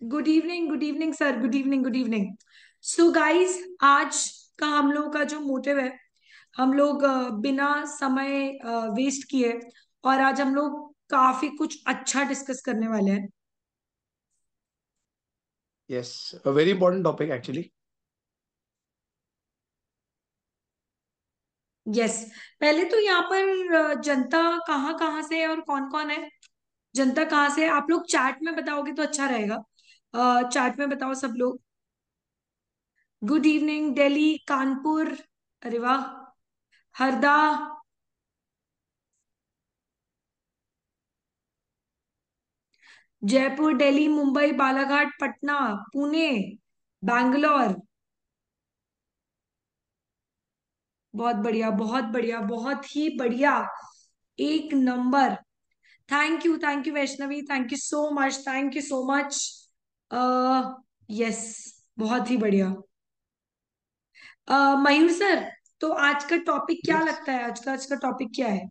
Good evening sir, good evening, good evening. So guys, आज का हम लोग का जो मोटिव है, हम लोग बिना समय वेस्ट किए और आज हम लोग काफी कुछ अच्छा डिस्कस करने वाले हैं। Yes, a very important topic actually. Yes. पहले तो यहाँ पर जनता कहाँ कहाँ से है और कौन कौन है। जनता कहाँ से है, आप लोग चैट में बताओगे तो अच्छा रहेगा। चैट में बताओ सब लोग। गुड इवनिंग दिल्ली, कानपुर, अरे वाह, हरदा, जयपुर, दिल्ली, मुंबई, बालाघाट, पटना, पुणे, बैंगलोर। बहुत बढ़िया, बहुत बढ़िया, बहुत ही बढ़िया। एक number. Thank you Vaishnavi, thank you so much, thank you so much. Yes, बहुत ही बढ़िया। मयूर सर, तो आज का टॉपिक क्या Yes, लगता है? आज का टॉपिक क्या है?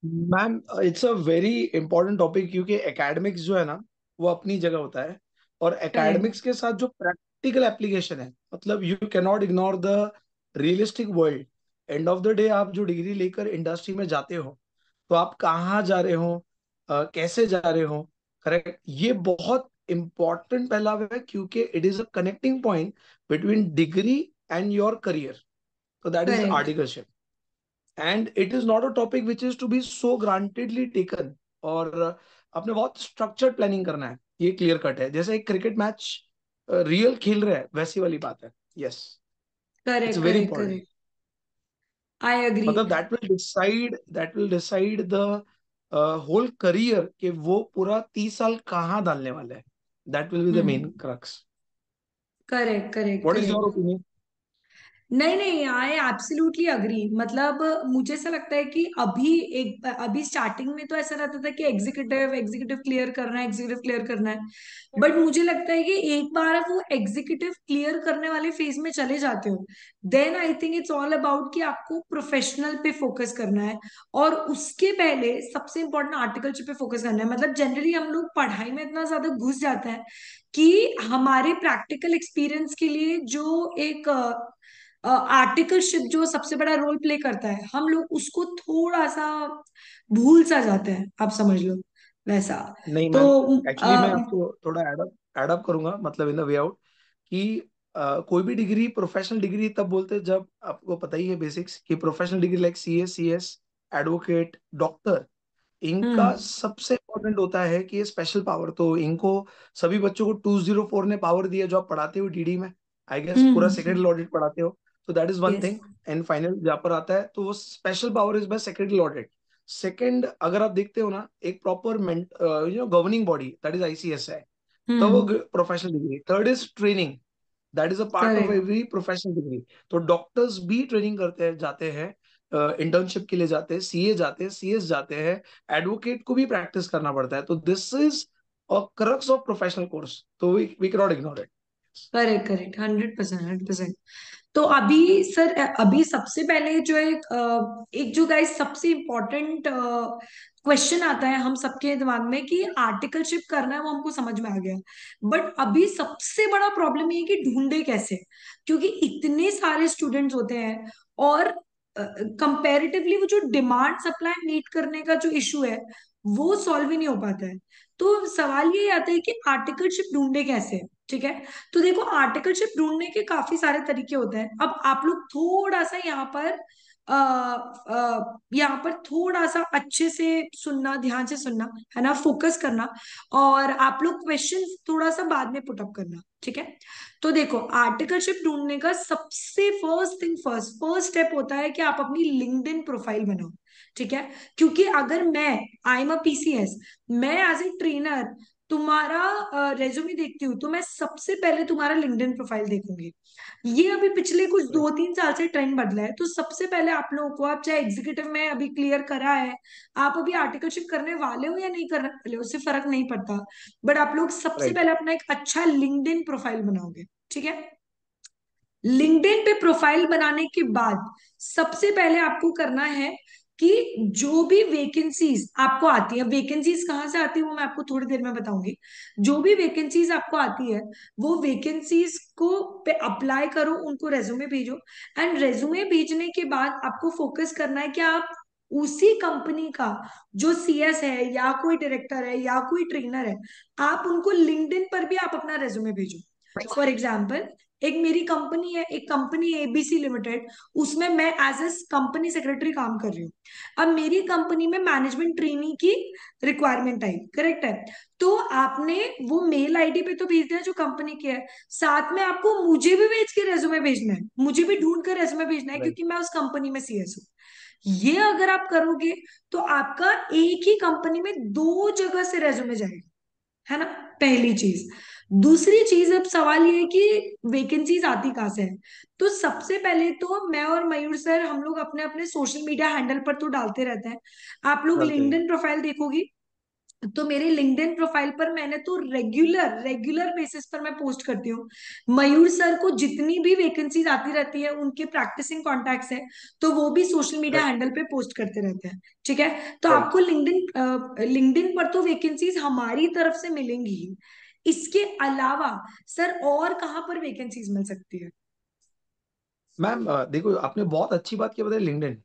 Ma'am, it's a very important topic क्योंकि एकेडमिक्स जो है ना वो अपनी जगह होता है। और करेक्ट। एकेडमिक्स के साथ जो प्रैक्टिकल एप्लीकेशन है, मतलब you can not ignore the realistic world. End of the day आप जो डिग्री लेकर इंडस्ट्री में जाते हो तो आप कहाँ जा रहे हो, कैसे जा रहे हो, करेक्ट, ये बहुत इंपॉर्टेंट पहला है क्योंकि it is a connecting point between degree and your career. तो that is correct. Articleship. And it is not a topic which is to be so grantedly taken. और आपने बहुत स्ट्रक्चर्ड प्लानिंग करना है, ये क्लियर कट है, जैसे एक क्रिकेट मैच रियल खेल रहे हैं वैसी वाली बात है। Yes, it's correct. Very correct. Important. Correct. I agree. मतलब that will decide the whole career कि वो पूरा 30 साल कहाँ डालने वाला है। That will be the main hmm. Crux. Correct. Correct. What is your correct. Opinion? नहीं नहीं, आई एब्सोल्युटली अग्री। मतलब मुझे ऐसा लगता है कि अभी स्टार्टिंग में तो ऐसा रहता था कि एग्जीक्यूटिव एग्जीक्यूटिव क्लियर करना है, एग्जीक्यूटिव क्लियर करना है। बट मुझे लगता है कि एक बार आप वो एग्जीक्यूटिव क्लियर करने वाले फेज में चले जाते हो, then I think it's all about कि आपको प्रोफेशनल पे फोकस करना है। और उसके पहले सबसे इंपॉर्टेंट आर्टिकलशिप पे फोकस करना है। मतलब जनरली हम लोग पढ़ाई में इतना ज्यादा घुस जाते हैं कि हमारे प्रैक्टिकल एक्सपीरियंस के लिए जो एक आर्टिकलशिप जो सबसे बड़ा रोल प्ले करता है, हम लोग उसको थोड़ा सा भूल सा जाते हैं, आप समझ लो वैसा। नहीं तो मैम, एक्चुअली मैं आपको थोड़ा एडअप करूंगा, मतलब इन द वे आउट कि कोई भी डिग्री प्रोफेशनल डिग्री तब बोलते हैं जब आपको पता ही है बेसिक्स कि professional degree like CS, advocate, doctor, इनका हम्म। सबसे इम्पोर्टेंट होता है कि ये स्पेशल पावर। तो इनको सभी बच्चों को 204 ने पावर दिया जो आप पढ़ाते हो DD में। आई गेस पूरा सेक्रेटरी ऑडिट पढ़ाते हो। तो that is one yes. Thing. And final जहाँ पर आता है तो वो special power is by secretary audit. Second, अगर आप देखते हो ना, एक proper governing body that is ICS है, तो वो हम्म। Professional degree. Third is training, that is a part of correct. Every professional degree. तो डॉक्टर्स भी ट्रेनिंग करते हैं, जाते हैं, इंटर्नशिप के लिए जाते हैं, CA जाते हैं, CS जाते हैं, एडवोकेट को भी प्रैक्टिस करना पड़ता है। तो this is a crux of professional course, तो we can not ignore it. Correct. Correct. 100%, 100%। तो अभी सर, अभी सबसे पहले जो एक जो गाइस सबसे इम्पोर्टेंट क्वेश्चन आता है हम सबके दिमाग में कि आर्टिकलशिप करना है, वो हमको समझ में आ गया। बट अभी सबसे बड़ा प्रॉब्लम ये है कि ढूंढे कैसे, क्योंकि इतने सारे स्टूडेंट्स होते हैं और कंपैरेटिवली वो जो डिमांड सप्लाई मीट करने का जो इशू है वो सॉल्व ही नहीं हो पाता है। तो सवाल ये आता है कि आर्टिकलशिप ढूंढे कैसे। ठीक है। तो देखो, आर्टिकलशिप ढूंढने के काफी सारे तरीके होते हैं। अब आप लोग थोड़ा सा यहाँ पर थोड़ा सा अच्छे से सुनना, ध्यान से सुनना, है ना, फोकस करना। और आप लोग क्वेश्चन थोड़ा सा बाद में पुटअप करना, ठीक है। तो देखो, आर्टिकलशिप ढूंढने का सबसे फर्स्ट थिंग फर्स्ट स्टेप होता है कि आप अपनी लिंक्डइन प्रोफाइल बनाओ। ठीक है। क्योंकि अगर मैं, आई एम अ PCS, मैं एज ए ट्रेनर तुम्हारा रेज्यूमे देखती हूँ तो मैं सबसे पहले तुम्हारा लिंक्डइन प्रोफाइल देखूंगी। ये अभी पिछले कुछ राइट, 2-3 साल से ट्रेंड बदला है। तो सबसे पहले आप लोगों को, आप चाहे एग्जीक्यूटिव में अभी क्लियर करा है, आप अभी आर्टिकलशिप करने वाले हो या नहीं करने वाले हो, उससे फर्क नहीं पड़ता। बट आप लोग सबसे राइट। पहले अपना एक अच्छा लिंक्डइन प्रोफाइल बनाओगे। ठीक है। लिंक्डइन पे प्रोफाइल बनाने के बाद सबसे पहले आपको करना है कि जो भी वैकेंसीज आपको आती है, वैकेंसीज कहाँ से आती है वो मैं आपको थोड़ी देर में बताऊंगी। जो भी वैकेंसीज आपको आती है वो वैकेंसीज को पे अप्लाई करो, उनको रेज्यूमे भेजो। एंड रेज्यूमे भेजने के बाद आपको फोकस करना है कि आप उसी कंपनी का जो सीएस है या कोई डायरेक्टर है या कोई ट्रेनर है, आप उनको लिंक्डइन पर भी आप अपना रेज्यूमे भेजो। फॉर एग्जाम्पल, एक मेरी कंपनी है, एक कंपनी एबीसी लिमिटेड, उसमें मैं एज ए कंपनी सेक्रेटरी काम कर रही हूँ। अब मेरी कंपनी में मैनेजमेंट ट्रेनी की रिक्वायरमेंट आई, करेक्ट है। तो आपने वो मेल आईडी पे तो भेज दिया जो कंपनी की है, साथ में आपको मुझे भी भेज के रेज्यूमे भेजना है, मुझे भी ढूंढ कर रेज्यूमे भेजना है, राइट। क्योंकि मैं उस कंपनी में सीएस हूँ। ये अगर आप करोगे तो आपका एक ही कंपनी में दो जगह से रेज्यूमे जाएगा, है ना। पहली चीज। दूसरी चीज, अब सवाल ये है कि वैकेंसीज आती कहाँ से है। तो सबसे पहले तो मैं और मयूर सर हम लोग अपने अपने सोशल मीडिया हैंडल पर तो डालते रहते हैं। आप लोग चलते हैं। लिंक्डइन प्रोफाइल देखोगी तो मेरे लिंक्डइन प्रोफाइल पर मैंने तो रेगुलर रेगुलर बेसिस पर मैं पोस्ट करती हूँ। मयूर सर को जितनी भी वैकेंसीज आती रहती है, उनके प्रैक्टिसिंग कॉन्टैक्ट्स है, तो वो भी सोशल मीडिया राइट। हैंडल पे पोस्ट करते रहते हैं। ठीक है। तो राइट। आपको लिंक्डइन लिंक्डइन पर तो वैकेंसीज हमारी तरफ से मिलेंगी ही। इसके अलावा सर और कहाँ पर वैकेंसीज मिल सकती है? मैम देखो, आपने बहुत अच्छी बात की बताई, लिंक्डइन।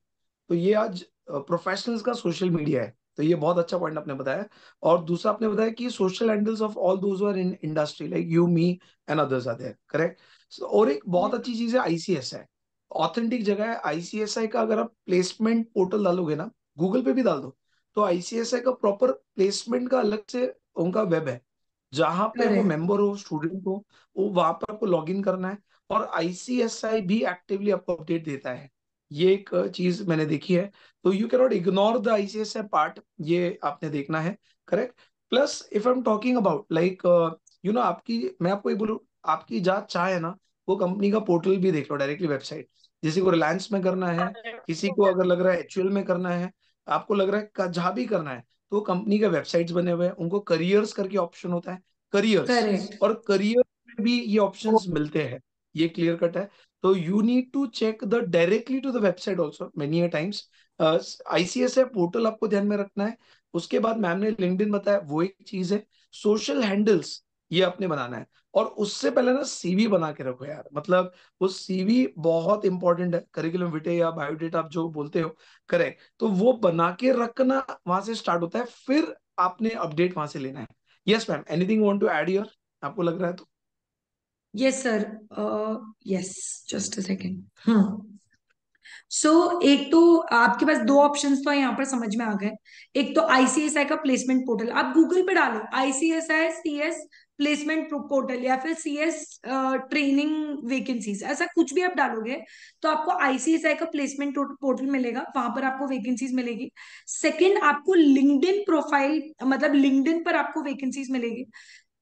तो ये आज प्रोफेशनल्स का सोशल मीडिया है, तो ये बहुत अच्छा पॉइंट आपने बताया। और दूसरा आपने बताया कि social handles of all those are in industry like you, me and others are there, correct. और एक बहुत अच्छी चीज है आईसीएस है, ऑथेंटिक जगह है आईसीएसआई का। अगर आप प्लेसमेंट पोर्टल डालोगे ना, गूगल पे भी डाल दो, तो आईसीएसआई का प्रॉपर प्लेसमेंट का अलग से उनका वेब है, जहां पे वो करेक्ट। मेंबर हो, स्टूडेंट हो, वो वहां पर आपको लॉग इन करना है। और आईसीएसआई भी एक्टिवली आपको अपडेट देता है, ये एक चीज मैंने देखी है। तो you can not ignore the ICSI part, ये आपने देखना है, correct. Plus if I am talking about like आपकी, मैं आपको ये बोलूँ, आपकी जहाँ चाहे ना, वो कंपनी का पोर्टल भी देख लो, डायरेक्टली वेबसाइट। किसी को रिलायंस में करना है, किसी को अगर लग रहा है एचयूएल में करना है, आपको लग रहा है जहाँ भी करना है, तो कंपनी के वेबसाइट्स बने हुए हैं, उनको करियर्स करके ऑप्शन होता है, करियर्स। करेक्ट। और करियर में भी ये ऑप्शंस मिलते हैं, ये क्लियर कट है। तो you need to check the directly to the website also many times. ICSI portal आपको ध्यान में रखना है। उसके बाद मैम ने लिंक्डइन बताया, वो एक चीज है। सोशल हैंडल्स ये आपने बनाना है। और उससे पहले ना सीवी बना के रखो यार, मतलब वो सीवी बहुत इंपॉर्टेंट है, करिकुलम विटे या बायोडेटा आप जो बोलते हो, करेक्ट। तो वो बना के रखना, वहां से स्टार्ट होता है, फिर आपने अपडेट वहां से लेना है। Yes ma'am, anything want to add here, आपको लग रहा है तो? Yes sir. Yes, just a second. एक तो आपके पास दो ऑप्शंस तो यहाँ पर समझ में आ गए। एक तो आईसीएसआई का प्लेसमेंट पोर्टल, आप गूगल पे डालो आईसीएसआई सीएस प्लेसमेंट पोर्टल या फिर सीएस ट्रेनिंग वैकेंसीज, ऐसा कुछ भी आप डालोगे तो आपको आईसीएसआई का प्लेसमेंट पोर्टल मिलेगा, वहां पर आपको वैकेंसीज मिलेगी। सेकंड, आपको लिंक्डइन प्रोफाइल मतलब लिंक्डइन पर आपको वैकेंसीज मिलेगी।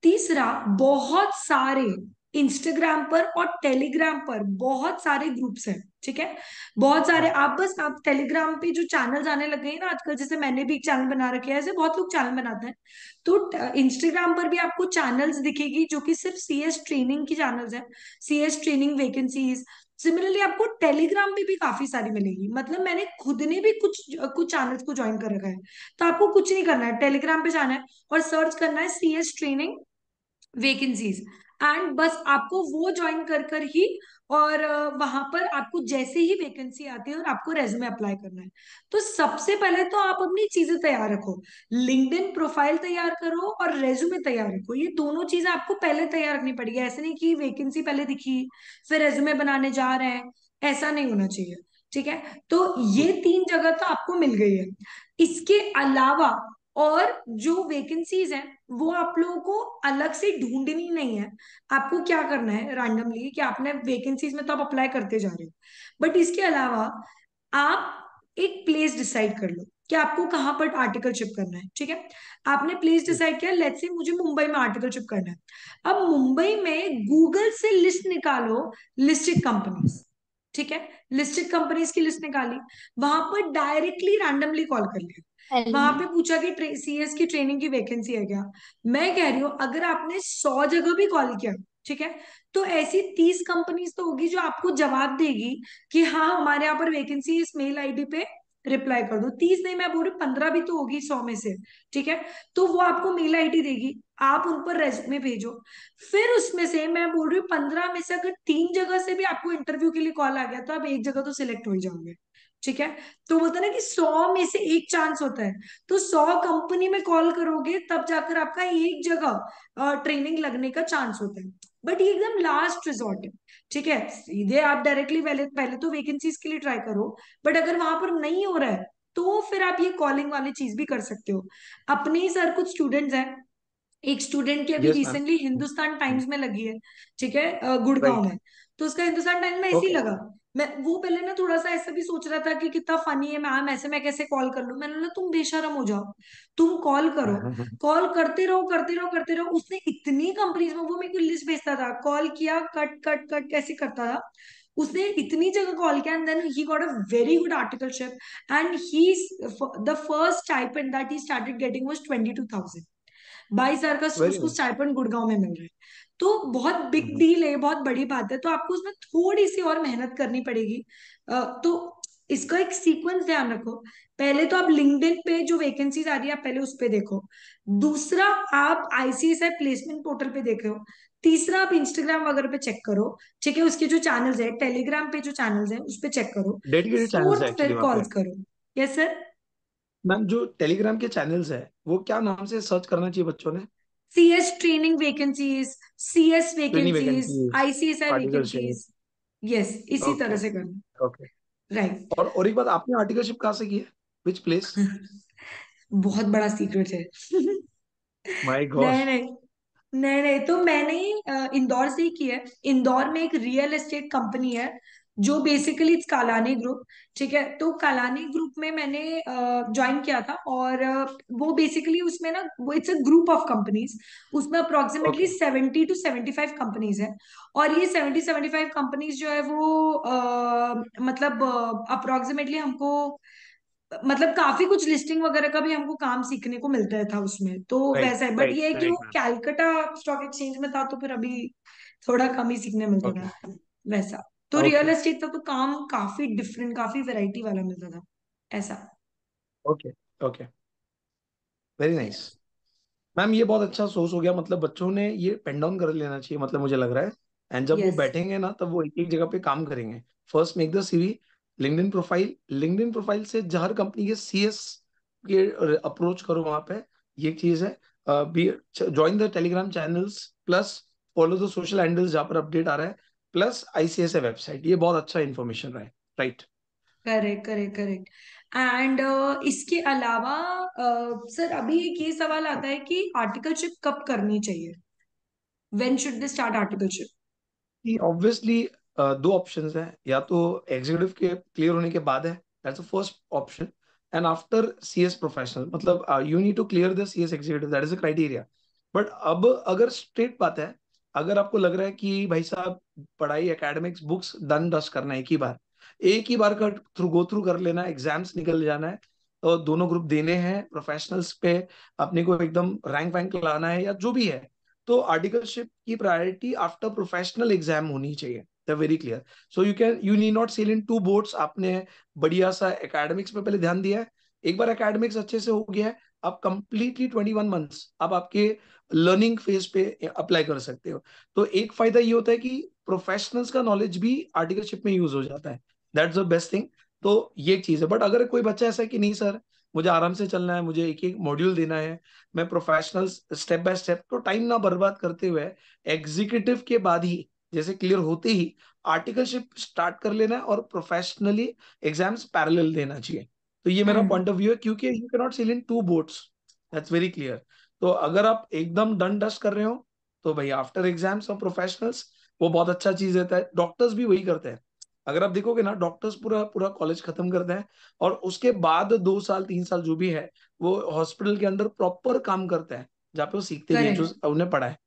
तीसरा, बहुत सारे इंस्टाग्राम पर और टेलीग्राम पर बहुत सारे ग्रुप्स हैं। ठीक है। बहुत सारे, आप टेलीग्राम पे जो चैनल्स आने लग गए हैं ना आजकल, जैसे मैंने भी एक चैनल बना रखे है, ऐसे बहुत लोग चैनल बनाते हैं। तो इंस्टाग्राम पर भी आपको चैनल्स दिखेगी जो कि सिर्फ सीएस ट्रेनिंग की चैनल्स हैं, सीएस ट्रेनिंग वैकेंसीज। सिमिलरली आपको टेलीग्राम पे भी काफी सारी मिलेगी, मतलब मैंने खुद ने भी कुछ कुछ चैनल्स को ज्वाइन कर रखा है। तो आपको कुछ नहीं करना है, टेलीग्राम पे जाना है और सर्च करना है सीएस ट्रेनिंग वैकेंसीज, एंड बस आपको वो ज्वाइन कर कर ही, और वहां पर आपको जैसे ही वैकेंसी आती है और आपको रेज्यूमे अप्लाई करना है। तो सबसे पहले तो आप अपनी चीजें तैयार रखो, लिंक्डइन प्रोफाइल तैयार करो और रेज्यूमे तैयार रखो, ये दोनों चीजें आपको पहले तैयार रखनी पड़ेगी। ऐसे नहीं कि वैकेंसी पहले दिखी फिर रेज्यूमे बनाने जा रहे हैं, ऐसा नहीं होना चाहिए। ठीक है। तो ये तीन जगह तो आपको मिल गई है। इसके अलावा और जो वैकेंसीज हैं वो आप लोगों को अलग से ढूंढनी नहीं है। आपको क्या करना है रैंडमली कि आपने वैकेंसीज में तो आप अप्लाई करते जा रहे हो, बट इसके अलावा आप एक प्लेस डिसाइड कर लो कि आपको कहाँ पर आर्टिकलशिप करना है। ठीक है। आपने प्लेस डिसाइड किया, लेट्स से मुझे मुंबई में आर्टिकलशिप करना है। अब मुंबई में गूगल से लिस्ट निकालो, लिस्टेड कंपनीज। ठीक है। लिस्टेड कंपनीज की लिस्ट निकाली, वहां पर डायरेक्टली रैंडमली कॉल कर लिया, वहां पे पूछा कि सीएस की ट्रेनिंग की वैकेंसी है क्या। मैं कह रही हूँ अगर आपने 100 जगह भी कॉल किया, ठीक है, तो ऐसी 30 कंपनीज तो होगी जो आपको जवाब देगी कि हाँ हमारे यहाँ पर वैकेंसी इस मेल आईडी पे रिप्लाई कर दो। 30 नहीं, मैं बोल रही 15 भी तो होगी 100 में से। ठीक है, तो वो आपको मेल आईडी देगी, आप उन पर रेज्यूमे भेजो। फिर उसमें से मैं बोल रही हूँ 15 में से अगर 3 जगह से भी आपको इंटरव्यू के लिए कॉल आ गया तो आप एक जगह तो सिलेक्ट हो ही जाओगे। ठीक है, तो बोलते हैं ना कि 100 में से एक चांस होता है। तो 100 कंपनी में कॉल करोगे तब जाकर आपका एक जगह ट्रेनिंग लगने का चांस होता है। बट ये एकदम लास्ट रिजॉर्ट है। ठीक है, सीधे आप डायरेक्टली पहले पहले तो वैकेंसीज के लिए ट्राई करो। बट अगर वहां पर नहीं हो रहा है तो फिर आप ये कॉलिंग वाली चीज भी कर सकते हो। अपने ही सर कुछ स्टूडेंट्स हैं, एक स्टूडेंट की अभी yes ma'am. Recently Hindustan times में लगी है। ठीक है, गुड़गांव राइट। में। तो उसका हिंदुस्तान टाइम्स में ऐसे ही ओके। लगा। मैं वो पहले ना थोड़ा सा ऐसा भी सोच रहा था कि कितना फनी है मैम, ऐसे मैं कैसे कॉल कर लूं। मैंने बोला तुम बेशरम हो जाओ, तुम कॉल करो। कॉल करते रहो करते रहो करते रहो। उसने इतनी कंपनीज में, वो मेरे को लिस्ट भेजता था, कॉल किया, कट कट कट कैसे करता था। उसने इतनी जगह कॉल किया and then he got a very good articleship. And he the first stipend that he started getting was 22,000। 22,000 का वेरी उसको नाइस। स्टाइपेंड गुड़गांव में मिल रहा है। तो बहुत बिग डील है, बहुत बड़ी बात है। तो आपको उसमें थोड़ी सी और मेहनत करनी पड़ेगी। तो इसका एक सीक्वेंस ध्यान रखो। पहले तो आप लिंक्डइन पे जो वैकेंसीज आ रही है आप पहले उस पे देखो। दूसरा, आप आईसीएसआई प्लेसमेंट पोर्टल पे देखो। तीसरा, आप इंस्टाग्राम वगैरह पे चेक करो। ठीक है, उसके जो चैनल्स है, टेलीग्राम पे जो चैनल्स है उस पे चेक करो। डेडिकेटेड चैनल्स है फोर्थ, एक्चुअली फिर वहाँ पे। कॉल्स करो। Yes sir. मैम जो टेलीग्राम के चैनल्स है वो क्या नाम से सर्च करना चाहिए बच्चों ने? CS training vacancies, CS training vacancies, vacancies, ICSI articleship. Vacancies. Yes, इसी ओके। तरह से करना। ओके। राइट। और एक बात, आपने आर्टिकलशिप कहाँ से की है? Which place? बहुत बड़ा सीक्रेट है। My God. नहीं नहीं, नहीं नहीं, तो मैंने इंदौर से ही किया है। इंदौर में एक रियल एस्टेट कंपनी है जो बेसिकली इट्स कालानी ग्रुप। ठीक है, तो कालानी ग्रुप में मैंने ज्वाइन किया था। और वो बेसिकली उसमें ना, वो it's a group of companies. उसमें अप्रोक्सीमेटली ओके। 70 to 75 कंपनीज है। और ये 70 75 कंपनीज जो है वो मतलब अप्रोक्सीमेटली हमको, मतलब काफी कुछ लिस्टिंग वगैरह का भी हमको काम सीखने को मिलता था उसमें। तो राइट वैसा है, बट राइट ये है कि वो right ma'am. Calcutta stock exchange में था तो फिर अभी थोड़ा कम ही सीखने मिलता ओके। था वैसा। तो रियल ओके। एस्टेट का तो काम काफी डिफरेंट, काफी वैरायटी वाला मिलता था ऐसा। Okay. Okay. Very nice. Yes. Ma'am ये बहुत अच्छा सोर्स हो गया, मतलब बच्चों ने ये पेन डाउन कर लेना चाहिए, मतलब मुझे लग रहा है। एंड जब वो यस। बैठेंगे ना तब वो एक एक जगह पे काम करेंगे। First make the CV, LinkedIn profile, LinkedIn profile से हर कंपनी के सीएस के अप्रोच करो वहां पे। ये एक चीज है। Be join the Telegram channels, plus follow the social handles जहाँ पर अपडेट आ रहा है, प्लस आईसीएसए वेबसाइट। ये बहुत अच्छा इन्फॉर्मेशन रहा है। Right. Correct correct correct. And इसके अलावा सर अभी एक ये सवाल आता है कि आर्टिकलशिप कब करनी चाहिए? When should they start articleship? कि ऑब्वियसली दो ऑप्शंस हैं, या तो एग्जीक्यूटिव के क्लियर होने के बाद है, that's the first option. And after CS professional, मतलब you need to clear the CS executive, that is the criteria. But अब अगर स्ट्रेट बात है, अगर आपको लग रहा है कि भाई साहब पढ़ाई एकेडमिक्स बुक्स डन डस्ट करना है, एक ही बार का थ्रू गो थ्रू कर लेना है, एग्जाम्स निकल जाना है, तो दोनों ग्रुप देने हैं प्रोफेशनल्स पे, अपने को एकदम रैंक वैंक लाना है या जो भी है, तो आर्टिकलशिप की प्रायोरिटी आफ्टर प्रोफेशनल एग्जाम होनी चाहिए। The very clear. So you need not sail in two boats. आपने बढ़िया सा एकेडमिक्स पे पहले ध्यान दिया है, एक बार एकेडमिक्स अच्छे से हो गया है, आप कंप्लीटली 21 मंथ्स आप आपके लर्निंग फेज पे अप्लाई कर सकते हो। तो एक फायदा ये होता है कि प्रोफेशनल्स का नॉलेज भी आर्टिकलशिप में यूज हो जाता है। That's the best thing. तो ये एक चीज है। बट अगर कोई बच्चा ऐसा है कि नहीं सर, मुझे आराम से चलना है, मुझे एक एक मॉड्यूल देना है, मैं प्रोफेशनल स्टेप बाय स्टेप, तो टाइम ना बर्बाद करते हुए एग्जीक्यूटिव के बाद ही, जैसे क्लियर होते ही आर्टिकलशिप स्टार्ट कर लेना है, और प्रोफेशनली एग्जाम्स पैरेलल देना चाहिए। तो ये मेरा हम्म। पॉइंट ऑफ व्यू है, क्योंकि you can not sail in two boats. That's very clear. तो अगर आप एकदम डन डस्ट कर रहे हो, तो भाई आफ्टर एग्जाम्स और प्रोफेशनल्स, वो बहुत अच्छा चीज रहता है। डॉक्टर्स भी वही करते हैं। अगर आप देखोगे ना, डॉक्टर्स पूरा पूरा कॉलेज खत्म करते हैं, और उसके बाद 2 साल 3 साल जो भी है, वो हॉस्पिटल के अंदर प्रॉपर काम करते हैं, जहाँ पे वो सीखते भी हैं जो करेक्ट। उन्हें पढ़ा है।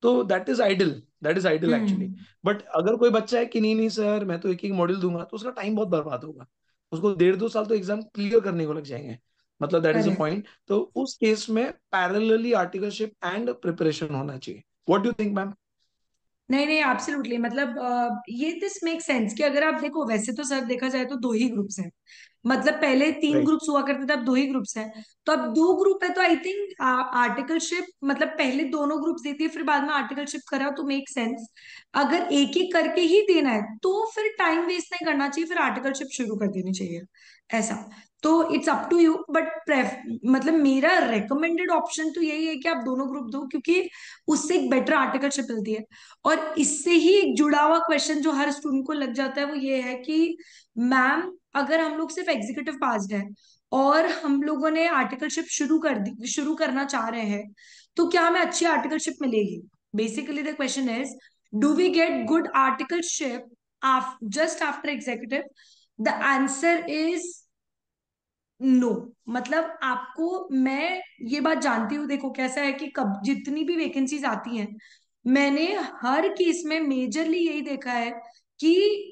तो that is ideal, that is ideal actually. Hmm. But अगर कोई बच्चा है कि नहीं नहीं सर मैं तो एक एक मॉड्यूल दूंगा, तो उसका टाइम बहुत बर्बाद होगा। उसको 1.5 2 साल तो एग्जाम क्लियर करने को लग जाएंगे। मतलब that is a correct. Point. तो उस केस में पैरेलली आर्टिकलशिप एंड प्रिपरेशन होना चाहिए। What do you think ma'am? नहीं नहीं, एब्सोल्युटली, मतलब ये दिस मेक सेंस कि अगर आप देखो, वैसे तो सर देखा जाए तो दो ही ग्रुप्स हैं। मतलब पहले तीन राइट। ग्रुप्स हुआ करते थे, अब दो ही ग्रुप्स हैं। तो अब दो ग्रुप है, तो आई थिंक आर्टिकलशिप, मतलब पहले दोनों ग्रुप्स देती है, फिर बाद में आर्टिकलशिप करा तो मेक सेंस। अगर एक एक करके ही देना है तो फिर टाइम वेस्ट नहीं करना चाहिए, फिर आर्टिकलशिप शुरू कर देनी चाहिए, ऐसा। तो it's up to you, but मतलब मेरा रेकमेंडेड ऑप्शन तो यही है कि आप दोनों ग्रुप दो, क्योंकि उससे एक बेटर आर्टिकलशिप मिलती है। और इससे ही एक जुड़ा हुआ क्वेश्चन जो हर स्टूडेंट को लग जाता है वो ये है कि मैम, अगर हम लोग सिर्फ एग्जीक्यूटिव पास्ड है और हम लोगों ने आर्टिकलशिप शुरू करना चाह रहे हैं, तो क्या हमें अच्छी आर्टिकलशिप मिलेगी? Basically the question is, do we get good articleship just after executive? The answer is no. मतलब आपको, मैं ये बात जानती हूँ, देखो कैसा है कि कब जितनी भी वैकेंसीज आती हैं, मैंने हर केस में मेजरली यही देखा है कि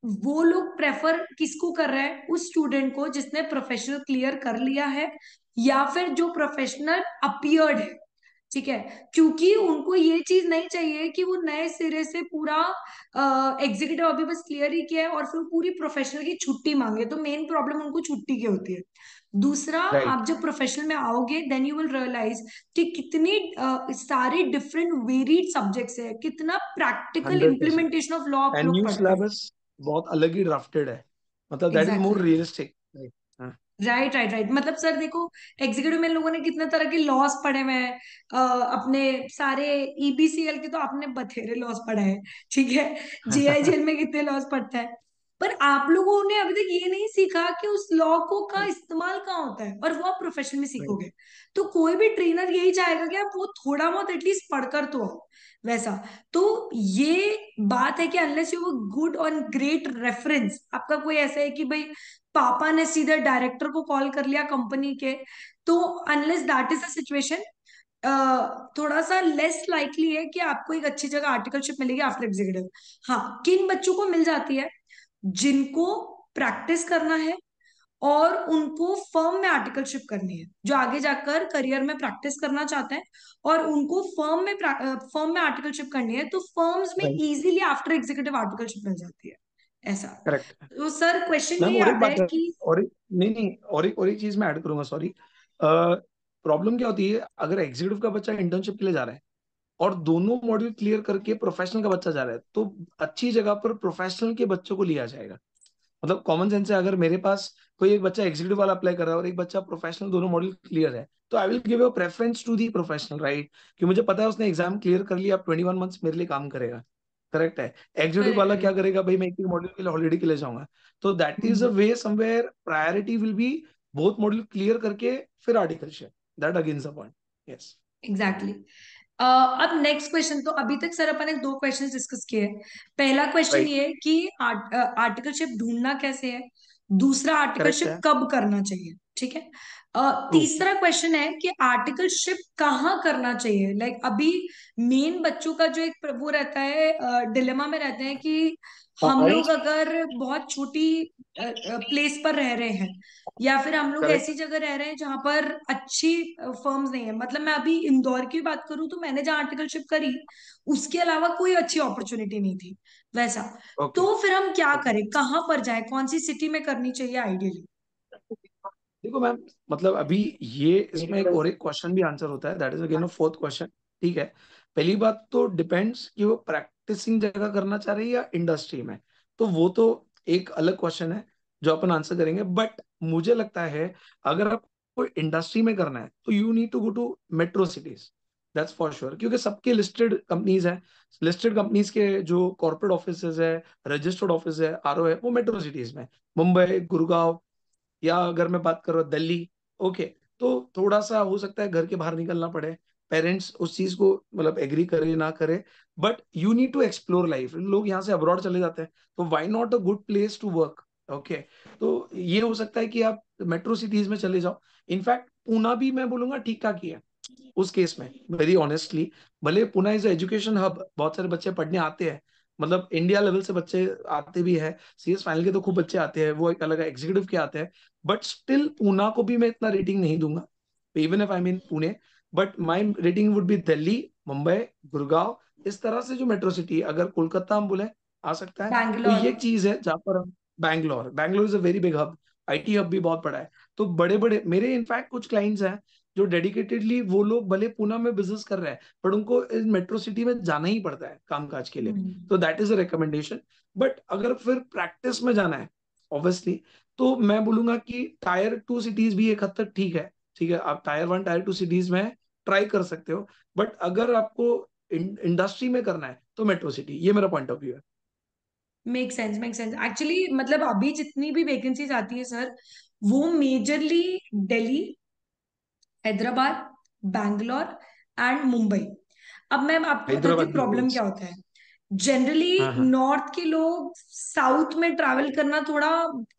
वो लोग प्रेफर किसको कर रहे हैं? उस स्टूडेंट को जिसने प्रोफेशनल क्लियर कर लिया है, या फिर जो प्रोफेशनल अपियर्ड है। ठीक है, क्योंकि उनको ये चीज नहीं चाहिए कि वो नए सिरे से पूरा एग्जीक्यूटिव अभी बस क्लियर ही किया है और फिर वो पूरी प्रोफेशनल की छुट्टी मांगे, तो मेन प्रॉब्लम उनको छुट्टी की होती है। दूसरा, राइट। आप जब प्रोफेशनल में आओगे देन यू विल रियलाइज कि कितनी सारे डिफरेंट वेरिड सब्जेक्ट्स है, कितना प्रैक्टिकल 100%। इम्प्लीमेंटेशन ऑफ लॉ आप एंड लोग न्यू पढ़ते हैं। सिलेबस बहुत अलग ही ड्राफ्टेड है, मतलब that is more exactly, realistic. Right. हाँ। Right right right. मतलब सर देखो, एग्जीक्यूटिव में लोगों ने कितने तरह के लॉस पढ़े हुए हैं, अपने सारे ईबीसीएल के तो आपने बथेरे लॉस पढ़ा है, ठीक है। जीआईजेल में कितने लॉस पढ़ता है, पर आप लोगों ने अभी तक ये नहीं सीखा कि उस लॉ को का इस्तेमाल कहाँ होता है, और वो आप प्रोफेशन में राइट। सीखोगे। तो कोई भी ट्रेनर यही चाहेगा कि आप वो थोड़ा बहुत एटलीस्ट पढ़कर तो आओ, वैसा। तो ये बात है कि unless you good on great reference, आपका कोई ऐसा है कि भाई पापा ने सीधे डायरेक्टर को कॉल कर लिया कंपनी के, तो unless that is the situation, थोड़ा सा लेस लाइकली है कि आपको एक अच्छी जगह आर्टिकलशिप मिलेगी आफ्टर एग्जीक्यूटिव। हाँ, किन बच्चों को मिल जाती है? जिनको प्रैक्टिस करना है और उनको फर्म में आर्टिकलशिप करनी है, जो आगे जाकर करियर में प्रैक्टिस करना चाहते हैं और उनको फर्म में आर्टिकलशिप करनी है, तो फर्म्स में right. Easily after executive articleship मिल जाती है, ऐसा। करेक्ट। तो सर क्वेश्चन मैम यही और एक आता है बात है, कि नहीं नहीं, और एक चीज मैं ऐड करूंगा, सॉरी। प्रॉब्लम क्या होती है अगर एग्जीक्यूटिव का बच्चा इंटर्नशिप के लिए जा रहा है और दोनों मॉड्यूल क्लियर करके प्रोफेशनल का बच्चा जा रहा है, तो अच्छी जगह पर प्रोफेशनल के बच्चों को लिया जाएगा। मतलब कॉमन सेंस है, अगर मेरे पास कोई एक बच्चा एग्जीक्यूटिव वाला अप्लाई कर रहा है और एक बच्चा प्रोफेशनल, दोनों मॉड्यूल क्लियर है, तो I will give a preference to the professional, right? कि मुझे पता है उसने एग्जाम क्लियर कर लिया, अब 21 मंथ्स मेरे लिए काम करेगा। करेक्ट है। एग्जीक्यूटिव करेक्ट वाला क्या करेक्ट। करेगा, भाई मैं एक ही मॉड्यूल के लिए हॉलीडे के लिए जाऊंगा। तो that is a hmm, way somewhere priority will be both module clear करके फिर articleship, that against the point. Yes. Exactly. अब नेक्स्ट क्वेश्चन, तो अभी तक सर अपन ने दो क्वेश्चन डिस्कस किए हैं। पहला क्वेश्चन राइट। ये है कि आर्टिकलशिप ढूंढना कैसे है, दूसरा करेक्ट आर्टिकलशिप है। कब करना चाहिए, ठीक है। ट्रू। तीसरा क्वेश्चन है कि आर्टिकलशिप कहाँ करना चाहिए। लाइक अभी मेन बच्चों का जो एक वो रहता है, डिलेमा में रहते हैं कि हम हाँ। लोग अगर बहुत छोटी प्लेस पर रह रहे हैं, या फिर हम लोग करेक्ट। ऐसी जगह रह रहे हैं जहां पर अच्छी फर्म्स नहीं है। मतलब मैं अभी इंदौर की बात करूं तो मैंने जहां आर्टिकलशिप करी, उसके अलावा कोई अच्छी अपॉर्चुनिटी नहीं थी, वैसा। ओके। तो फिर हम क्या ओके। करें, कहाँ पर जाए, कौन सी सिटी में करनी चाहिए आइडियली? देखो मैम, मतलब अभी ये इसमें एक और एक क्वेश्चन भी आंसर होता है, that is again a fourth question. ठीक है। पहली बात तो डिपेंड्स कि वो प्रैक्टिसिंग जगह करना चाह रही है या इंडस्ट्री में, तो वो तो एक अलग क्वेश्चन है जो अपन आंसर करेंगे। बट मुझे लगता है अगर आपको इंडस्ट्री में करना है तो you need to go to metro cities, that's for sure, क्योंकि सबके लिस्टेड कंपनीज हैं। लिस्टेड कंपनीज के जो कॉर्पोरेट ऑफिस है, रजिस्टर्ड ऑफिस है, आरओ है, वो मेट्रो सिटीज में, मुंबई, गुड़गांव, या अगर मैं बात कर रहा हूँ दिल्ली। ओके। तो थोड़ा सा हो सकता है घर के बाहर निकलना पड़े, पेरेंट्स उस चीज को मतलब एग्री करे ना करे, but you need to explore life. लोग यहाँ से अब्रॉड चले जाते हैं, तो why not a good place to work. Okay. तो ये हो सकता है कि आप मेट्रो सिटीज में चले जाओ। इनफैक्ट पूना भी मैं बोलूंगा ठीक ठाक ही है उस केस में, वेरी ऑनेस्टली। भले पुणे इज एजुकेशन हब, बहुत सारे बच्चे पढ़ने आते हैं, मतलब इंडिया लेवल से बच्चे आते भी है, सीएस फाइनल के तो खूब बच्चे आते हैं, वो एक अलग एग्जीक्यूटिव के आते हैं। बट स्टिल पूना को भी मैं इतना रेटिंग नहीं दूंगा, even if I mean Pune. But my rating would be Delhi, Mumbai, Gurgaon, इस तरह से जो मेट्रो सिटी, अगर कोलकाता हम बोले आ सकता है, तो बैंगलोर। ये एक चीज है जहाँ पर हम, Bangalore, Bangalore is a very big hub, IT hub भी बहुत बड़ा है। तो बड़े बड़े मेरे इनफैक्ट कुछ क्लाइंट्स हैं जो डेडिकेटेडली, वो लोग भले पुणे में बिजनेस कर रहे हैं बट उनको इस मेट्रो सिटी में जाना ही पड़ता है कामकाज के लिए। हम्म। तो that is a recommendation. But अगर फिर प्रैक्टिस में जाना है ऑब्वियसली, तो मैं बोलूंगा कि टायर टू सिटीज भी एक हद तक ठीक है। ठीक है, आप tier one tier two cities में ट्राई कर सकते हो। बट अगर आपको इंडस्ट्री में करना है तो मेट्रो सिटी, ये मेरा पॉइंट ऑफ व्यू है। Make sense, make sense actually. मतलब अभी जितनी भी वैकेंसीज आती है सर, वो मेजरली दिल्ली, हैदराबाद, बैंगलोर एंड मुंबई। अब मैं आपको बताती हैदराबाद हूँ भी प्रॉब्लम yes। क्या होता है। जनरली हाँ हाँ, नॉर्थ के लोग साउथ में ट्रैवल करना थोड़ा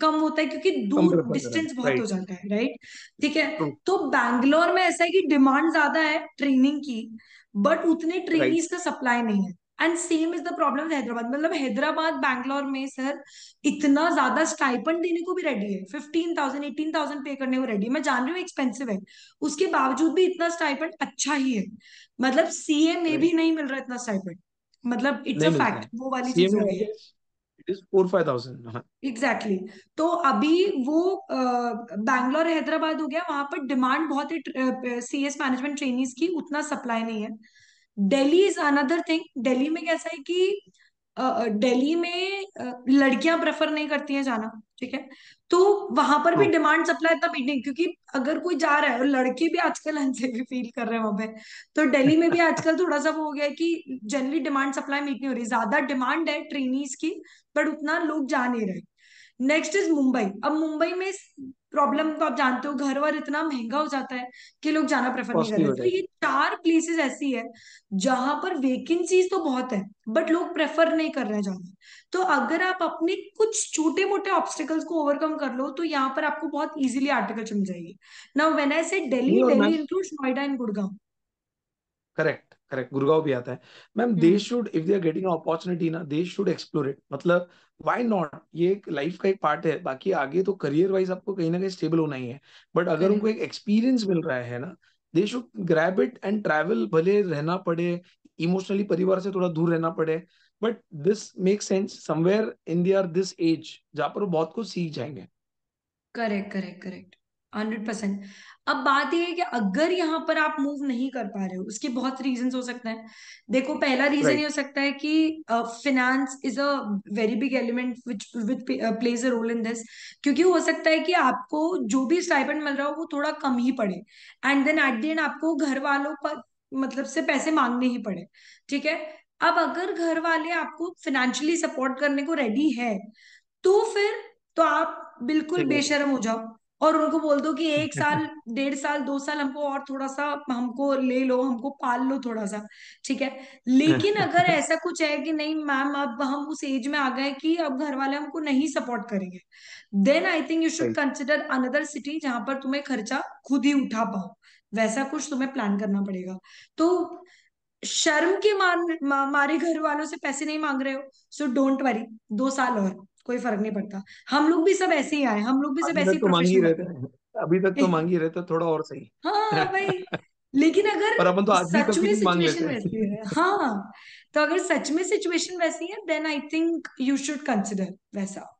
कम होता है, क्योंकि कम दूर प्रेफर करें, डिस्टेंस बहुत हो राइट। जाता है, राइट। ठीक है। ट्रू। तो बैंगलोर में ऐसा है कि डिमांड ज्यादा है ट्रेनिंग की, बट उतने राइट। ट्रेनीज का सप्लाई नहीं है। And same is the problem Hyderabad. मतलब हैदराबाद बैंगलोर में सर इतना ज्यादा स्टाइपेंड देने को भी रेडी है, 15,000 18,000 पे करने को रेडी है। मैं जान रही हूँ एक्सपेंसिव है, उसके बावजूद भी इतना स्टाइपेंड अच्छा ही है। मतलब सीए में राइट, भी नहीं मिल रहा इतना स्टाइपेंड। मतलब इट्स अ नहीं मिलता फैक्ट, है। वो वाली चीज सीएमए हो आई गई है। Guess it is 4-5 thousand। हाँ। Exactly exactly. तो अभी वो बैंगलोर हैदराबाद हो गया, वहां पर डिमांड बहुत है सीएस मैनेजमेंट ट्रेनीज की, उतना सप्लाई नहीं है। Delhi is another thing. Delhi में कैसा है कि दिल्ली में लड़कियां प्रेफर नहीं करती हैं जाना। ठीक है। तो वहां पर भी ट्रू। डिमांड सप्लाई इतना मीट नहीं, क्योंकि अगर कोई जा रहा है, और लड़के भी आजकल अनसेफ फील कर रहे हैं वहां पे, तो दिल्ली में भी आजकल थोड़ा सा वो हो गया है कि जनरली डिमांड सप्लाई मीट नहीं हो रही, ज्यादा डिमांड है ट्रेनीज की, बट उतना लोग जा नहीं रहे। Next is Mumbai. अब मुंबई में प्रॉब्लम तो आप जानते हो, घर वर इतना महंगा हो जाता है कि लोग जाना प्रेफर नहीं कर कॉस्टली रहे। हो तो जाता ये चार प्लेसेस ऐसी है जहां पर वेकेंसीज तो बहुत है, बट लोग प्रेफर नहीं कर रहे हैं जाना। तो अगर आप अपने कुछ छोटे मोटे ऑब्स्टिकल्स को ओवरकम कर लो, तो यहाँ पर आपको बहुत इजीली आर्टिकल मिल जाएगी। नाउ व्हेन आई से नहीं। दिल्ली, और Delhi ma'am, includes Noida and Gurgaon. Correct correct, Gurgaon भी आता है। Ma'am they hmm. Should, if they are getting opportunity ना, दे शुड एक्सप्लोर इट। मतलब व्हाई नॉट, ये एक लाइफ का एक पार्ट है। बाकी आगे तो करियर वाइज आपको कहीं ना कहीं स्टेबल होना ही है। बट अगर उनको करेक्ट। एक एक्सपीरियंस मिल रहा है ना, they should grab it and travel. भले रहना पड़े इमोशनली, परिवार से थोड़ा दूर रहना पड़े, but this make sense somewhere in there this age, जहाँ पर वो बहुत कुछ सीख जाएंगे। Correct, correct, correct. 100%। अब बात यह है कि अगर यहाँ पर आप मूव नहीं कर पा रहे हो, उसके बहुत रीजंस हो सकते हैं। देखो, पहला रीजन ये राइट। हो सकता है कि finance is a very big element which which plays a role in this. क्योंकि हो सकता है कि आपको जो भी स्टाइपेंड मिल रहा हो वो थोड़ा कम ही पड़े, and then at the end आपको घर वालों पर मतलब से पैसे मांगने ही पड़े। ठीक है। अब अगर घर वाले आपको फिनेंशियली सपोर्ट करने को रेडी है, तो फिर तो आप बिल्कुल सही बात बेशर्म हो जाओ और उनको बोल दो कि 1 साल, 1.5 साल, 2 साल हमको और थोड़ा सा हमको ले लो, हमको पाल लो थोड़ा सा। ठीक है। लेकिन अगर है। ऐसा कुछ है कि नहीं मैम, अब हम उस एज में आ गए कि अब घर वाले हमको नहीं सपोर्ट करेंगे, then I think you should right. Consider another city जहां पर तुम्हें खर्चा खुद ही उठा पाओ। वैसा कुछ तुम्हें प्लान करना पड़ेगा। तो शर्म के मारे घर वालों से पैसे नहीं मांग रहे हो, सो डोंट वरी। 2 साल और कोई फर्क नहीं पड़ता। हम लोग भी सब ऐसे ही आए, हम लोग भी सब अभी ऐसे तक ही तो मांग ही प्रोफेशनल रहे बने। थे, अभी तक तो मांग ही रहे थे, थोड़ा और सही। हाँ भाई। लेकिन अगर पर अपन तो आज भी सच में कभी नहीं मांग सिचुएशन लेते। वैसी है, हाँ, तो अगर सच में सिचुएशन वैसी है, then I think you should consider वैसा।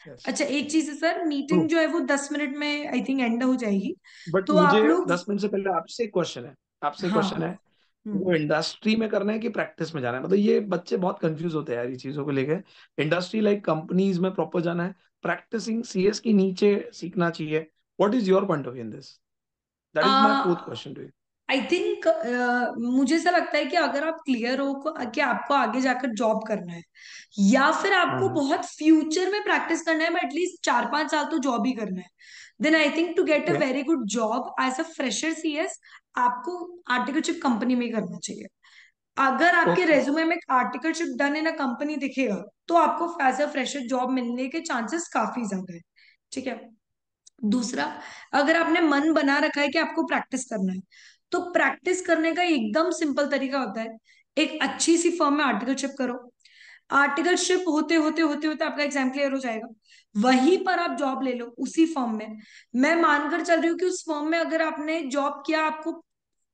यस। अच्छा, एक चीज है सर, ट्रू। मीटिंग जो है वो 10 मिनट में आई थिंक एंड हो जाएगी। बट तो मुझे आप लोग, 10 मिनट से पहले आपसे एक क्वेश्चन है, आपसे हाँ। क्वेश्चन है। वो हम्म। इंडस्ट्री में करना है कि प्रैक्टिस में जाना है? मतलब ये बच्चे बहुत कंफ्यूज होते हैं यार ये चीजों को लेके। इंडस्ट्री लाइक कंपनीज में प्रॉपर जाना है, प्रैक्टिसिंग सीएस की नीचे सीखना चाहिए? What is your point of view in this? That is my fourth question to you. I think मुझे ऐसा लगता है कि अगर आप क्लियर हो कि आपको आगे जाकर जॉब करना है, या फिर हाँ आपको हाँ। बहुत फ्यूचर में प्रैक्टिस करना है, बट एटलीस्ट 4-5 साल तो जॉब ही करना है, then I think to get a okay. Very good job as a fresher CS, आपको आर्टिकलशिप कंपनी में ही करना चाहिए। अगर आपके ओके। रेज्यूमे में articleship done in a company दिखेगा, तो आपको एज अ फ्रेशर जॉब मिलने के चांसेस काफी ज्यादा है। ठीक है। दूसरा, अगर आपने मन बना रखा है कि आपको प्रैक्टिस करना है, तो प्रैक्टिस करने का एकदम सिंपल तरीका होता है, एक अच्छी सी फर्म में आर्टिकलशिप करो। आर्टिकलशिप होते होते होते होते आपका एग्जाम क्लियर हो जाएगा, वहीं पर आप जॉब ले लो उसी फर्म में। मैं मानकर चल रही हूँ कि उस फर्म में अगर आपने जॉब किया, आपको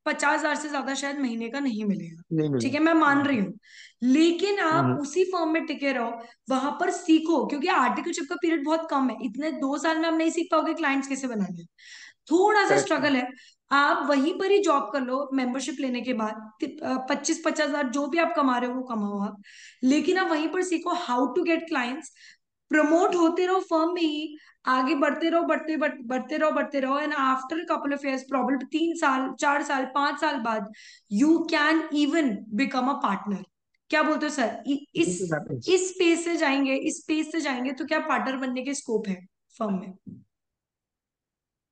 50,000 से ज्यादा शायद महीने का नहीं मिलेगा। नहीं ठीक मिलेगा। है, मैं मान रही हूँ। लेकिन आप हम्म। उसी फर्म में टिके रहो, वहां पर सीखो, क्योंकि आर्टिकलशिप का पीरियड बहुत कम है, इतने 2 साल में आप नहीं सीख पाओगे क्लाइंट्स कैसे बनाने हैं। थोड़ा सा करेक्ट है। स्ट्रगल है। आप वहीं पर ही जॉब कर लो मेंबरशिप लेने के बाद, 25-50 हजार जो भी आप कमा रहे हो वो कमाओ आप। लेकिन आप वहीं पर सीखो how to get clients, promote होते रहो फर्म में ही, आगे बढ़ते रहो, बढ़ते रहो, बढ़ते रहो, and after couple of years, problem 3 साल, 4 साल, 5 साल बाद, you can even become a partner. क्या बोलते हो सर? This is happens. इस स्पेस से जाएंगे, इस स्पेस से जाएंगे तो क्या पार्टनर बनने के स्कोप है फर्म में?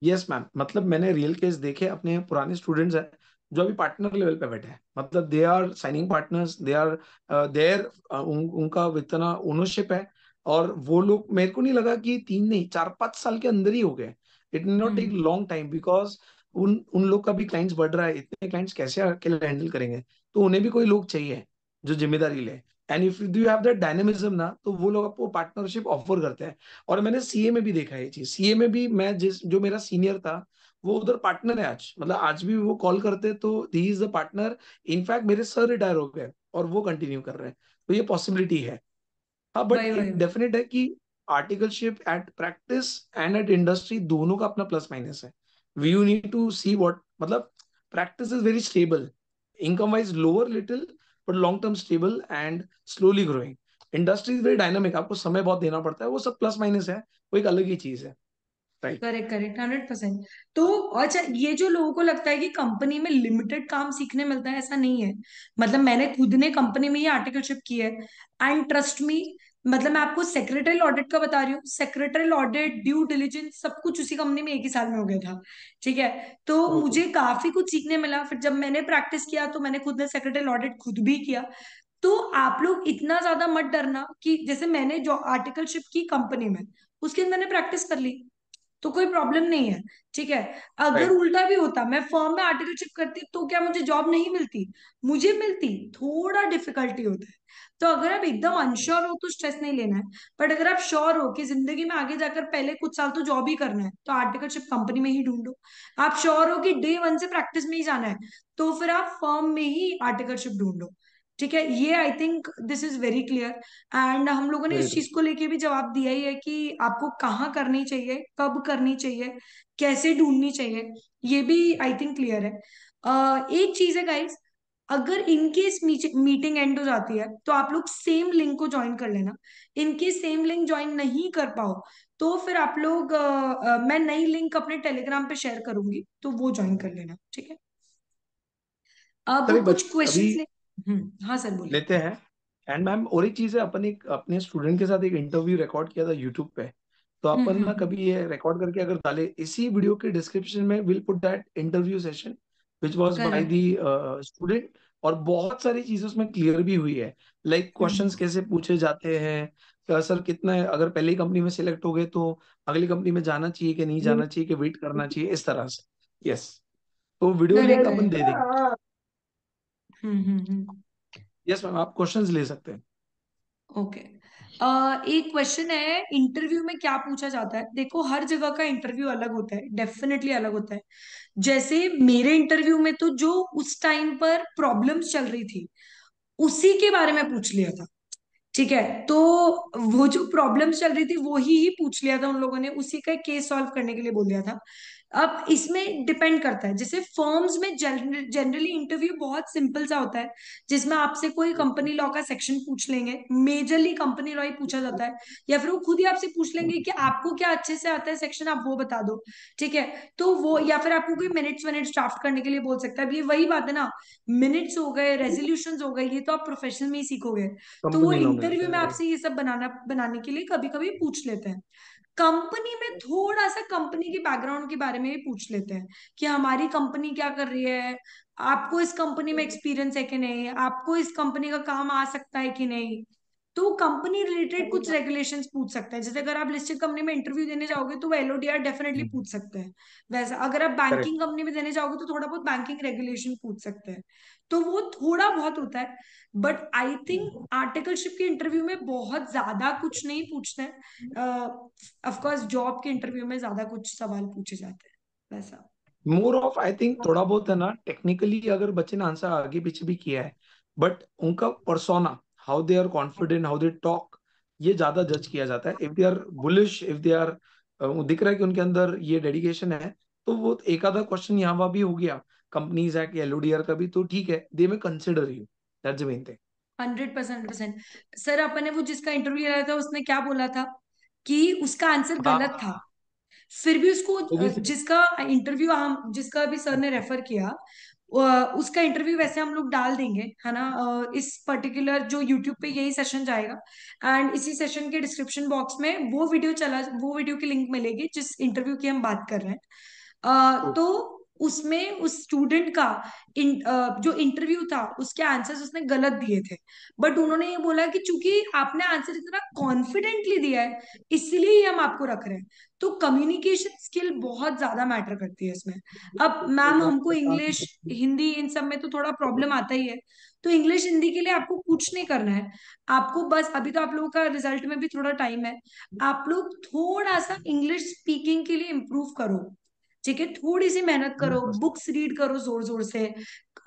यस मैम, मतलब मैंने रियल केस देखे, अपने पुराने स्टूडेंट्स हैं जो अभी पार्टनर लेवल पे बैठे हैं, मतलब they are signing partners, they are there, उनका इतना ओनरशिप है। और वो लोग, मेरे को नहीं लगा कि 3 नहीं 4 5 साल के अंदर ही हो गए। It did not take hmm. Long time, because उन उन लोग का भी क्लाइंट्स बढ़ रहा है, इतने क्लाइंट्स कैसे अकेले हैंडल करेंगे, तो उन्हें भी कोई लोग चाहिए जो जिम्मेदारी ले। And if you have that dynamism ना, तो वो लोग आपको पार्टनरशिप ऑफर करते हैं। और मैंने सीए में भी देखा है ये चीज। सीए में भी मैं जिस जो मेरा सीनियर था, वो उधर पार्टनर है आज, मतलब आज भी वो कॉल करते तो he is the partner. In fact मेरे सर रिटायर हो गए और वो कंटिन्यू कर रहे हैं, तो ये पॉसिबिलिटी है। हाँ, बट वही वही एक वही। डेफिनेट है कि articleship at practice and at industry दोनों का अपना प्लस माइनस है। We you need to see what, मतलब practice is very stable, income wise lower little, but long term stable and slowly growing. Industry is very dynamic, आपको समय बहुत देना पड़ता है, वो सब प्लस माइनस है, वो एक अलग ही चीज है। राइट। Correct correct, 100%। तो अच्छा, ये जो लोगों को लगता है कि कंपनी में लिमिटेड काम सीखने मिलता है, ऐसा नहीं है। मतलब मैंने खुद ने कंपनी में ही आर्टिकलशिप की है, एंड ट्रस्ट मी, मतलब मैं आपको सेक्रेटरी ऑडिट का बता रही हूँ, सेक्रेटरी ऑडिट, ड्यू डिलीजेंस, सब कुछ उसी कंपनी में एक ही साल में हो गया था। ठीक है। तो ओके। मुझे काफी कुछ सीखने मिला। फिर जब मैंने प्रैक्टिस किया तो मैंने खुद ने सेक्रेटरी ऑडिट खुद भी किया। तो आप लोग इतना ज्यादा मत डरना कि जैसे मैंने जो आर्टिकलशिप की कंपनी में, उसके अंदर मैंने प्रैक्टिस कर ली, तो कोई प्रॉब्लम नहीं है। ठीक है। अगर राइट। उल्टा भी होता, मैं फर्म में आर्टिकलशिप करती, तो क्या मुझे जॉब नहीं मिलती? मुझे मिलती, थोड़ा डिफिकल्टी होता है। तो अगर आप एकदम अनश्योर हो तो स्ट्रेस नहीं लेना है। बट अगर आप श्योर हो कि जिंदगी में आगे जाकर पहले कुछ साल तो जॉब ही करना है, तो आर्टिकलशिप कंपनी में ही ढूंढो। आप श्योर हो कि डे 1 से प्रैक्टिस में ही जाना है, तो फिर आप फर्म में ही आर्टिकलशिप ढूंढो। ठीक है, ये I think this is very clear. And हम लोगों ने वेरी इस ट्रू। चीज को लेके भी जवाब दिया ही है कि आपको कहाँ करनी चाहिए, कब करनी चाहिए, कैसे ढूंढनी चाहिए, ये भी आई थिंक क्लियर है। एक चीज है गाइस, अगर इनकेस मीटिंग एंड हो जाती है तो आप लोग सेम लिंक को ज्वाइन कर लेना। इनकेस सेम लिंक ज्वाइन नहीं कर पाओ, तो फिर आप लोग मैं नई लिंक अपने टेलीग्राम पे शेयर करूंगी, तो वो ज्वाइन कर लेना। ठीक है। अब सर एक कुछ अभी क्वेश्चंस ले। हाँ सर, बोलिए। लेते हैं। एंड मैम, और एक चीज है, अपन एक अपने स्टूडेंट के साथ एक इंटरव्यू रिकॉर्ड किया था यूट्यूब पे। तो अपन ना हम्म। कभी ये रिकॉर्ड करके अगर डाले, इसी वीडियो के डिस्क्रिप्शन में will put that interview session which was by the correct. Student. और बहुत सारी चीजें उसमें क्लियर भी हुई है, लाइक क्वेश्चंस कैसे पूछे जाते हैं, सर कितना है, अगर पहली कंपनी में सिलेक्ट हो गए तो अगली कंपनी में जाना चाहिए कि नहीं जाना चाहिए, कि वेट करना चाहिए, इस तरह से। यस। तो वीडियो लिंक करेक्ट अपन करेक्ट। दे देंगे। हम्म। यस मैम, आप क्वेश्चंस ले सकते हैं। ओके। एक क्वेश्चन है, इंटरव्यू में क्या पूछा जाता है? देखो, हर जगह का इंटरव्यू अलग होता है, डेफिनेटली अलग होता है। जैसे मेरे इंटरव्यू में तो जो उस टाइम पर प्रॉब्लम्स चल रही थी, उसी के बारे में पूछ लिया था। ठीक है। तो वो जो प्रॉब्लम चल रही थी वो ही पूछ लिया था उन लोगों ने, उसी का केस सॉल्व करने के लिए बोल दिया था। अब इसमें डिपेंड करता है, जैसे फर्म्स में जनरली इंटरव्यू बहुत सिंपल सा होता है, जिसमें आपसे कोई कंपनी लॉ का सेक्शन पूछ लेंगे, मेजरली कंपनी लॉ ही पूछा जाता है। या फिर वो खुद ही आपसे पूछ लेंगे कि आपको क्या अच्छे से आता है सेक्शन, आप वो बता दो। ठीक है। तो वो, या फिर आपको कोई मिनट्स मिनट्स ड्राफ्ट करने के लिए बोल सकता है। अब ये वही बात है ना, मिनट्स हो गए, रेजोल्यूशंस हो गए, ये तो आप प्रोफेशनल में ही सीखोगे। तो वो कंपनी लॉ में इंटरव्यू आता में है, राइट। आपसे ये सब बनाने के लिए कभी कभी पूछ लेते हैं। कंपनी में थोड़ा सा कंपनी के बैकग्राउंड के बारे में भी पूछ लेते हैं, कि हमारी कंपनी क्या कर रही है, आपको इस कंपनी में एक्सपीरियंस है कि नहीं, आपको इस कंपनी का काम आ सकता है कि नहीं। तो कंपनी रिलेटेड कुछ रेगुलेशंस पूछ सकते हैं। जैसे अगर आप लिस्टेड कंपनी में इंटरव्यू देने जाओगे तो वो एलओडीआर डेफिनेटली पूछ सकते हैं। वैसा अगर आप करेक्ट। बैंकिंग कंपनी में देने जाओगे तो थोड़ा बहुत बैंकिंग रेगुलेशन पूछ सकते हैं। तो वो थोड़ा बहुत होता है। बट आई थिंक आर्टिकलशिप के इंटरव्यू में बहुत ज्यादा कुछ नहीं पूछते हैं। ऑफ कोर्स जॉब के इंटरव्यू में ज्यादा कुछ सवाल पूछे जाते हैं, वैसा। मोर ऑफ आई थिंक थोड़ा बहुत है ना, टेक्निकली अगर बच्चे ने आंसर आगे पीछे भी किया है, बट उनका persona, how they are confident, how they talk, ये ज्यादा जज किया जाता है। If they are bullish, if they are, दिख रहा है कि उनके अंदर ये डेडिकेशन है, तो वो एक आधा क्वेश्चन यहाँ वहाँ भी हो गया, कंपनीज है कि एलओडीआर का भी, तो ठीक है, they may consider you, that's the main thing. 100%। Sir अपन ने वो जिसका इंटरव्यू लिया था उसने क्या बोला था कि उसका आंसर गलत था, हाँ, फिर भी उसको वो भी सही। जिसका इंटरव्यू हम जिसका अभी सर ने रेफर किया, उसका इंटरव्यू वैसे हम लोग डाल देंगे है ना, इस पर्टिकुलर जो यूट्यूब पे यही सेशन जाएगा, एंड इसी सेशन के डिस्क्रिप्शन बॉक्स में वो वीडियो की लिंक मिलेगी जिस इंटरव्यू की हम बात कर रहे हैं। तो उसमें उस स्टूडेंट का जो इंटरव्यू था उसके आंसर्स उसने गलत दिए थे, बट उन्होंने ये बोला कि चूंकि आपने आंसर इतना कॉन्फिडेंटली दिया है इसलिए ही हम आपको रख रहे हैं। तो कम्युनिकेशन स्किल बहुत ज्यादा मैटर करती है इसमें। अब मैम हमको इंग्लिश हिंदी इन सब में तो थोड़ा प्रॉब्लम आता ही है, तो इंग्लिश हिंदी के लिए आपको कुछ नहीं करना है। आपको बस अभी तो आप लोगों का रिजल्ट में भी थोड़ा टाइम है, आप लोग थोड़ा सा इंग्लिश स्पीकिंग के लिए इम्प्रूव करो, ठीक है, थोड़ी सी मेहनत करो, 100%। बुक्स रीड करो जोर जोर से,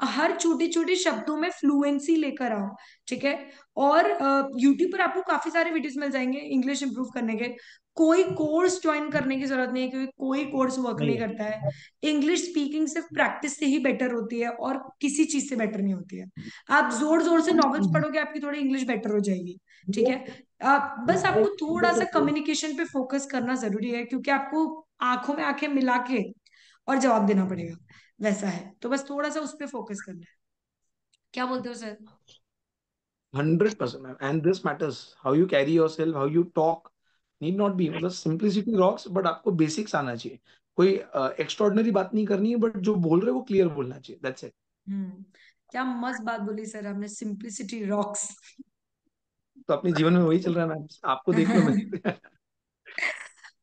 हर छोटे छोटे शब्दों में फ्लुएंसी लेकर आओ, ठीक है। और यूट्यूब पर आपको काफी सारे वीडियोस मिल जाएंगे इंग्लिश इंप्रूव करने के। कोई कोर्स ज्वाइन करने की जरूरत नहीं है क्योंकि कोई कोर्स वर्क नहीं नहीं है। करता है। इंग्लिश स्पीकिंग सिर्फ प्रैक्टिस से ही बेटर होती है और किसी चीज से बेटर नहीं होती है। आप जोर जोर से नॉवेल्स पढ़ोगे आपकी थोड़ी इंग्लिश बेटर हो जाएगी, ठीक है। बस आपको थोड़ा सा कम्युनिकेशन पे फोकस करना जरूरी है क्योंकि आपको आंखों में आंखें मिला के और जवाब देना पड़ेगा, वैसा है, तो बस थोड़ा सा उस पर फोकस करना है। क्या बोलते हो sir? 100% ma'am, and this matters, how you carry your self, how you talk, need not be, मतलब सिंप्लिसिटी रॉक्स, बट आपको बेसिक्स आना चाहिए। कोई एक्स्ट्रॉर्डनरी बात नहीं करनी है, बट जो बोल रहे हो वो क्लियर बोलना चाहिए, दैट्स इट। हम्म। क्या मस्त बात बोली सर आपने, सिंप्लिसिटी रॉक्स। तो अपने जीवन में वही चल रहा है मैम, आपको देख लो, मैं देख रहा।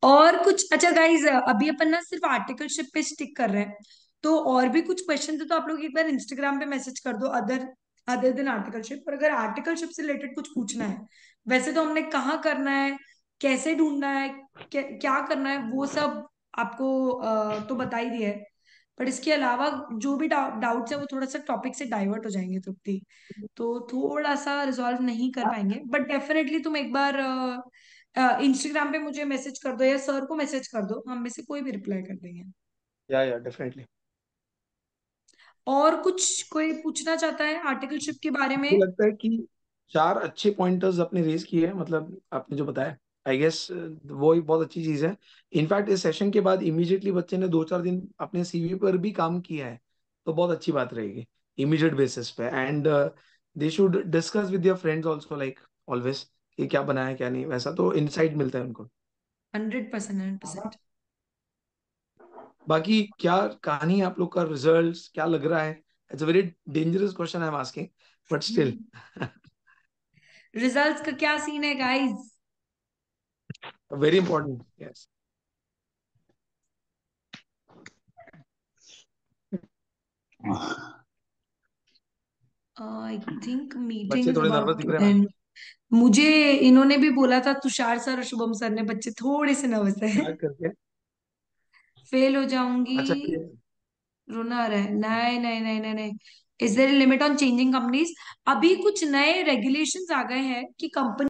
और कुछ अच्छा गाइज, अभी अपन ना सिर्फ आर्टिकलशिप पे स्टिक कर रहे हैं, तो और भी कुछ क्वेश्चन थे तो आप लोग एक बार इंस्टाग्राम पे मैसेज कर दो, अदर अदर देन आर्टिकलशिप, पर अगर आर्टिकलशिप से रिलेटेड कुछ पूछना है, वैसे तो हमने कहाँ करना है, कैसे ढूंढना है, क्या करना है वो सब आपको तो बता ही दिया है। पर इसके अलावा जो भी डाउट्स है वो थोड़ा सा टॉपिक से डाइवर्ट हो जाएंगे तृप्ति, तो थोड़ा सा रिजॉल्व नहीं कर पाएंगे, बट डेफिनेटली तुम एक बार इंस्टाग्राम पे मुझे मैसेज कर दो या सर को मैसेज कर दो, हम में से कोई भी रिप्लाई कर देंगे। या डेफिनेटली। और कुछ कोई पूछना चाहता है आर्टिकलशिप के बारे में? मुझे लगता है कि चार अच्छे पॉइंटर्स आपने रेज किए हैं, मतलब आपने जो बताया, आई गेस वो एक बहुत अच्छी चीज है। इनफैक्ट इस सेशन के बाद इमीडिएटली बच्चे ने 2-4 दिन अपने सीवी पर भी काम किया है, तो बहुत अच्छी बात रहेगी इमीडिएट बेसिस पे। And they should discuss with your friends also, like always, कि क्या बना है क्या नहीं, वैसा तो इनसाइट मिलता है उनको। 100%, 100%। बाकी क्या कहानी है आप लोग का, रिजल्ट्स क्या लग रहा है? It's a very dangerous question I am asking, but still. Results का क्या सीन है guys? Very important, yes. I think meeting बच्चे इज थोड़े नर्वस अबाउट दिख टू रहे हैं मैम। एंड। मुझे इन्होंने भी बोला था, तुषार सर और शुभम सर ने, बच्चे थोड़े से नर्वस है। स्टार्ट करके। फेल हो जाऊंगी, अच्छा, रोना आ रहा है, नहीं नहीं नहीं नहीं नहीं। Is there limit on changing companies? अभी कुछ नए रेगुलेशंस आ गए हैं कि कंपनी